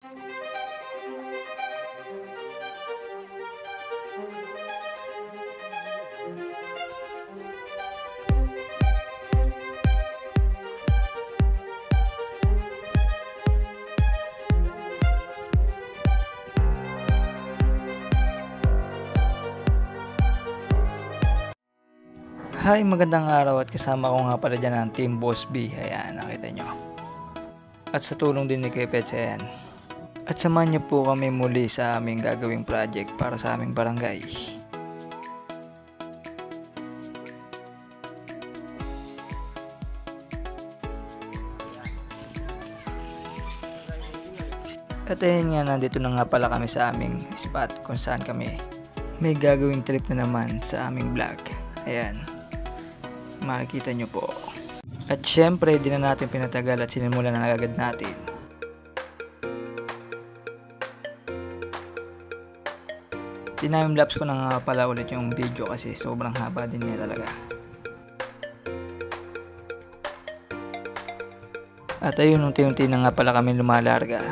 Hi, magandang araw at kasama ko nga pala dyan ang Team Boss B. Ayan, nakita nyo. At sa tulong din ni Kepets, ayan. At samahan nyo po kami muli sa aming gagawing project para sa aming barangay. At ayan nga, nandito na nga pala kami sa aming spot kung saan kami may gagawing trip na naman sa aming vlog. Ayan, makikita nyo po. At syempre, di na natin pinatagal at sinimulan na agad natin. Time-lapse ko na nga pala ulit yung video kasi sobrang haba din niya talaga. At ayun, unti-unti na nga pala kami lumalarga.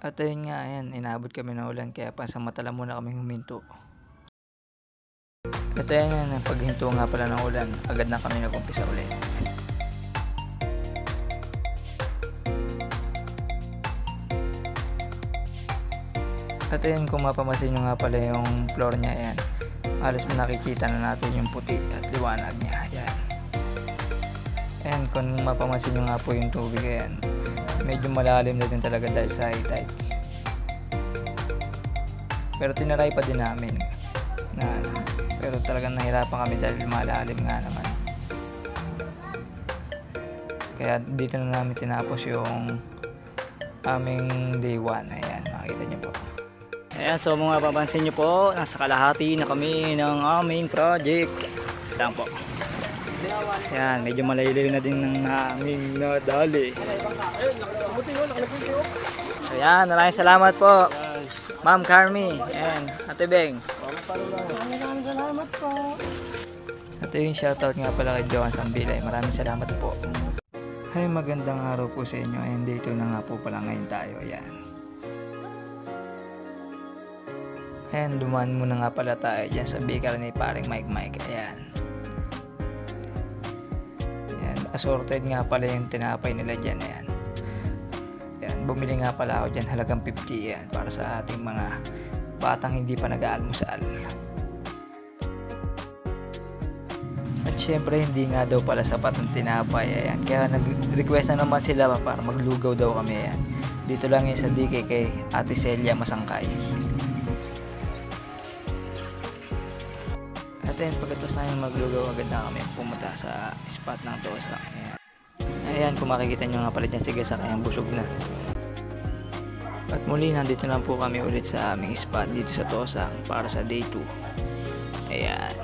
At ayun nga, ayan, inabot kami ng ulan kaya pansamantala muna kami huminto. At ayun nga, paghinto nga pala ng ulan, agad na kami nag-umpisa ulit. At ayun, kung mapapansin nyo nga pala yung floor niya, ayan, halos nakikita na natin yung puti at liwanag niya, ayan. And kung mapapansin nyo nga po yung tubig, ayan, medyo malalim na din talaga dahil sa high tide. Pero tinaray pa din namin pero talagang nahirapan kami dahil malalim nga naman. Kaya dito na namin tinapos yung aming day 1. Ayan, makikita nyo po. Ayan, so mga papansin nyo po, nasa kalahati na kami ng aming project. Lang po. Ayan, medyo malayo na din ng aming nadali. Ayan, maraming salamat po, Ma'am Carmi and Ate Beng. Maraming salamat po. At yung shoutout nga pala kay Joan Sambilay. Maraming salamat po. Hi, magandang araw po sa inyo. And dito na nga po pala ngayon tayo. Ayan. Ayan, dumaan muna nga pala tayo dyan sa bakery ni paring Mike. Ayan. Ayan, assorted nga pala yung tinapay nila dyan. Ayan. Ayan, bumili nga pala ako dyan, halagang 50 yan para sa ating mga batang hindi pa nag-aalmusal. At syempre hindi nga daw pala sapat ng tinapay. Ayan, kaya nag-request na naman sila para maglugaw daw kami. Ayan, dito lang yun sa DK kay Ate Celia Masangkay. At ayun, pagkatapos namin maglugaw, agad na kami pumunta sa spot ng Tosa. Ayan, kung makikita nyo nga pala dyan, sige sa kayang busog na. At muli, nandito na po kami ulit sa aming spot dito sa Tosa para sa day 2. Ayan.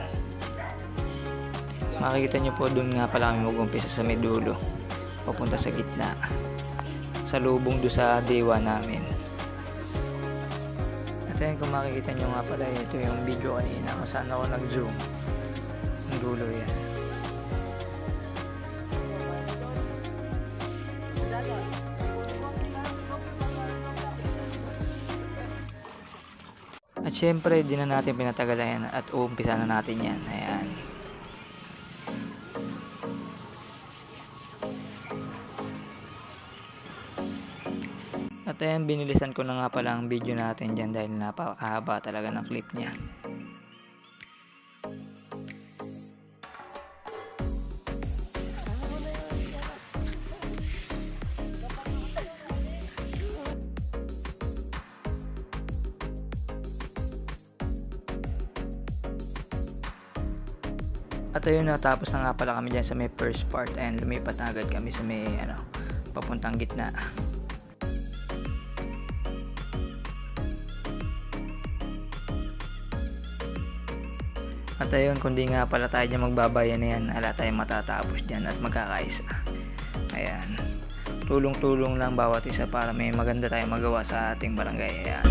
Makikita nyo po, doon nga pala kami mag-umpisa sa may dulo, papunta sa gitna, sa lubong doon sa day 1 namin. At ayun, kung makikita nyo nga pala, ito yung video kanina kung saan ako nag-zoom. Ang dulo yan. At syempre, di na natin pinatagalan at uumpisa na natin yan. Ayan. At ayan, binilisan ko na nga pala ang video natin dyan dahil napakahaba talaga ng clip niya. At ayun, natapos na nga pala kami dyan sa may first part and lumipat na agad kami sa may papuntang gitna. At ayun, kundi nga pala tayo dyan magbabayan na yan, ala tayo matatapos dyan at magkakaisa. Ayan, tulong-tulong lang bawat isa para may maganda tayong magawa sa ating barangay. Ayan.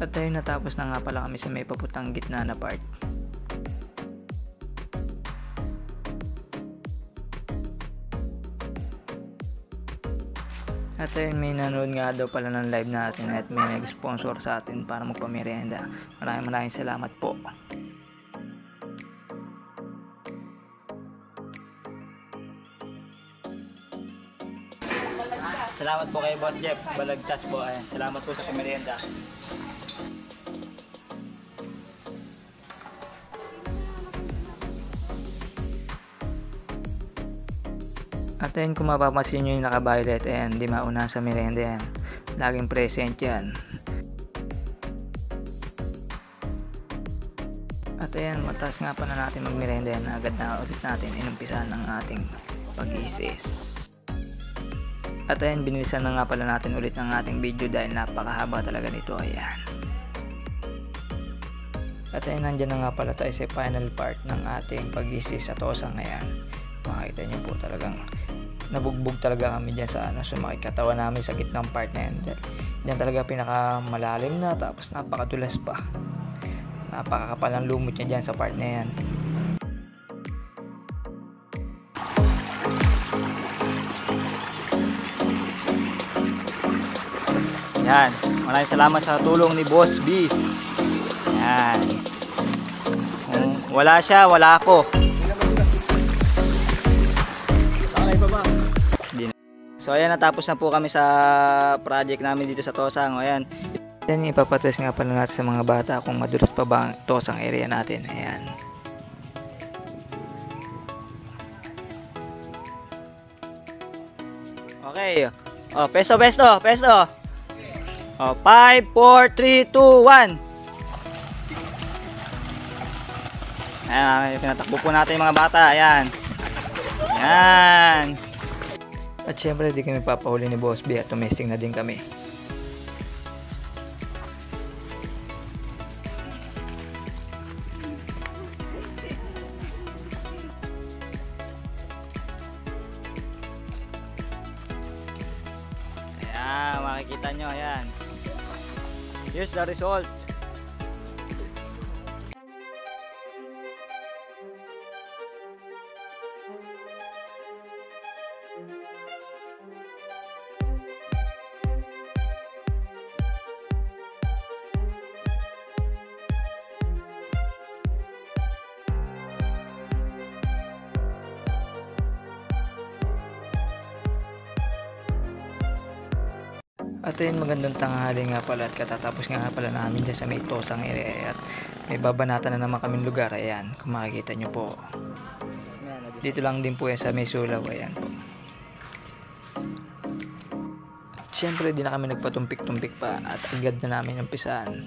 At ayun, natapos na nga pala kami sa may paputang gitna na part. At ayun, may nanood nga daw pala ng live natin at may nag-sponsor sa atin para magpamerienda. Maraming salamat po. Salamat po kay Boss Jeff Balagtas po. Ayan. Salamat po sa pamerienda. At ayun, kung mapapansin nyo yung naka-violet, ayan, di mauna sa merienda yan. Laging present yan. At ayan, mataas nga pa na natin magmerienda yan. Agad na ulit natin inumpisahan ng ating pag-isis. At ayan, binilisan na nga pala natin ulit ng ating video dahil napakahaba talaga nito. Ayan. At ayun, nandyan na nga pala tayo sa final part ng ating pag-isis sa tosang. Ayan. Makikita nyo po talagang nabugbog talaga kami dyan sa makikatawa namin sa gitnang part na yan. Dyan talaga pinakamalalim na, tapos napakadulas pa. Napakakapal ang lumot niya dyan sa part na yan. Yan, maraming salamat sa tulong ni Boss B. Yan. Kung wala siya, wala ako. So ayan, natapos na po kami sa project namin dito sa Tosang. Ayan. Then ipapatest nga pala natin sa mga bata kung madulas pa ba ang Tosang area natin. Ayan. Okay. Oh, pesto. Oh, 5, 4, 3, 2, 1. Ayan, pinatakbo po natin yung mga bata. Ayan. Ayan. At syempre, di kami papahuli ni Boss B at tumesting na din kami. Ayan, makikita nyo. Ayan. Here's the result. At ayun, magandang tanghali nga pala at katatapos nga pala namin dyan sa may Tosang area at may babanatan na naman kaming lugar. Ayan, kung makikita nyo po. Dito lang din po yan sa may Sulaw. Ayan po. At syempre, di na kami nagpatumpik-tumpik pa at agad na namin umpisahan.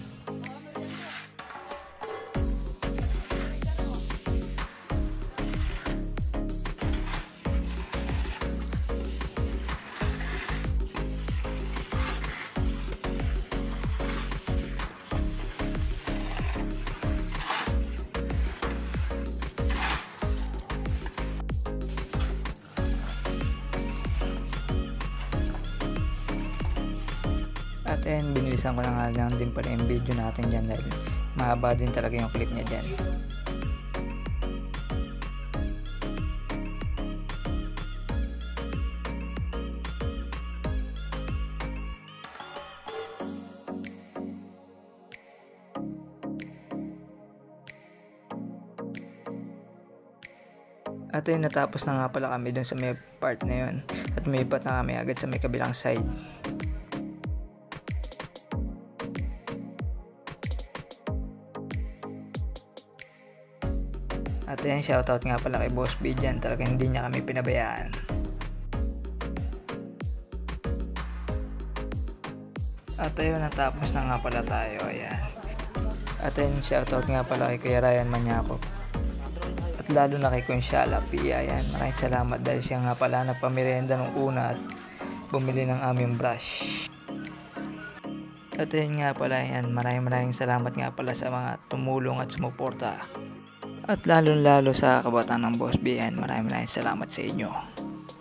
At ayun, binilisan ko na nga lang din pala yung video natin dyan dahil mahaba din talaga yung clip niya dyan. At ayun, natapos na nga pala kami dun sa may part na yun at may ipat na kami agad sa may kabilang side. At ayan, shoutout nga pala kay Boss B dyan. Talagang hindi niya kami pinabayaan. At ayun, natapos na nga pala tayo. Ayan. At ayun, shoutout nga pala kay Kuya Ryan Manyakop. At lalo na kay Consiala Pia. Ayan, maraming salamat dahil siya nga pala nagpamerienda nung una at bumili ng aming brush. At ayun nga pala, yan, maraming salamat nga pala sa mga tumulong at sumuporta. At lalo sa kabataan ng Boss B, yan, maraming salamat sa inyo.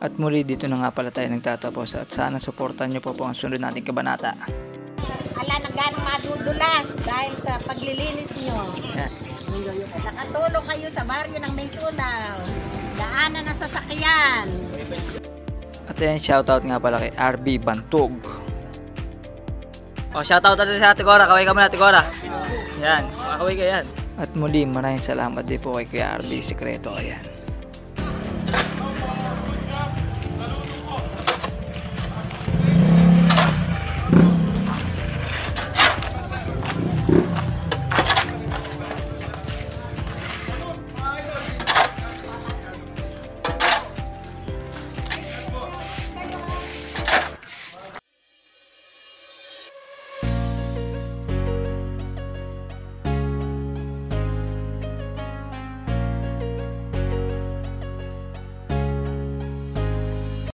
At muli dito na nga pala tayo nagtatapos at sana suportan nyo po ang sunod nating kabanata. Ala na gano'ng madudulas dahil sa paglilinis nyo. Yan. Nakatulong kayo sa baryo ng Maysulaw. Daanan ng sasakyan. At ayan, shoutout nga pala kay RB Bantog. O, shoutout natin sa Ate Cora. Kaway ka muna, Ate Cora. Yan, makakaway ka yan. At muli, maraming salamat din po kay Kuya RB Secreto. Ayan.